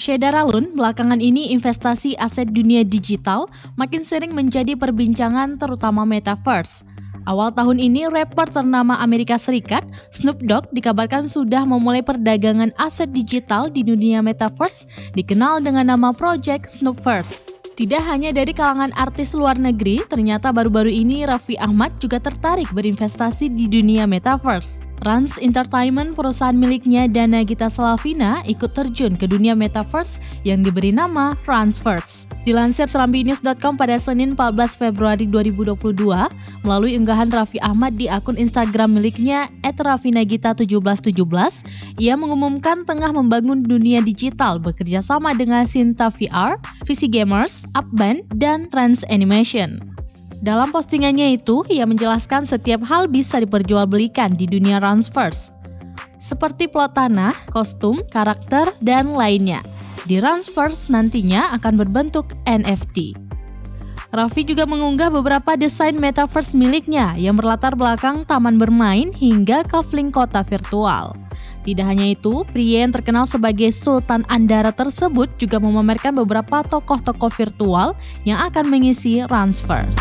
Marsha Daralun, belakangan ini investasi aset dunia digital makin sering menjadi perbincangan terutama Metaverse. Awal tahun ini, rapper ternama Amerika Serikat, Snoop Dogg, dikabarkan sudah memulai perdagangan aset digital di dunia Metaverse, dikenal dengan nama Project Snoopverse. Tidak hanya dari kalangan artis luar negeri, ternyata baru-baru ini Raffi Ahmad juga tertarik berinvestasi di dunia Metaverse. Rans Entertainment, perusahaan miliknya dan Nagita Slavina, ikut terjun ke dunia Metaverse yang diberi nama Ransverse. Dilansir serambinews.com pada Senin 14 Februari 2022, melalui unggahan Raffi Ahmad di akun Instagram miliknya @raffinagita1717, ia mengumumkan tengah membangun dunia digital bekerja sama dengan Sinta VR, VC Gamers, Upband, dan Trans Animation. Dalam postingannya itu, ia menjelaskan setiap hal bisa diperjualbelikan di dunia Ransverse, seperti plot tanah, kostum, karakter, dan lainnya. Di Ransverse nantinya akan berbentuk NFT. Raffi juga mengunggah beberapa desain Metaverse miliknya yang berlatar belakang taman bermain hingga kaveling kota virtual. Tidak hanya itu, pria yang terkenal sebagai Sultan Andara tersebut juga memamerkan beberapa tokoh-tokoh virtual yang akan mengisi Ransverse.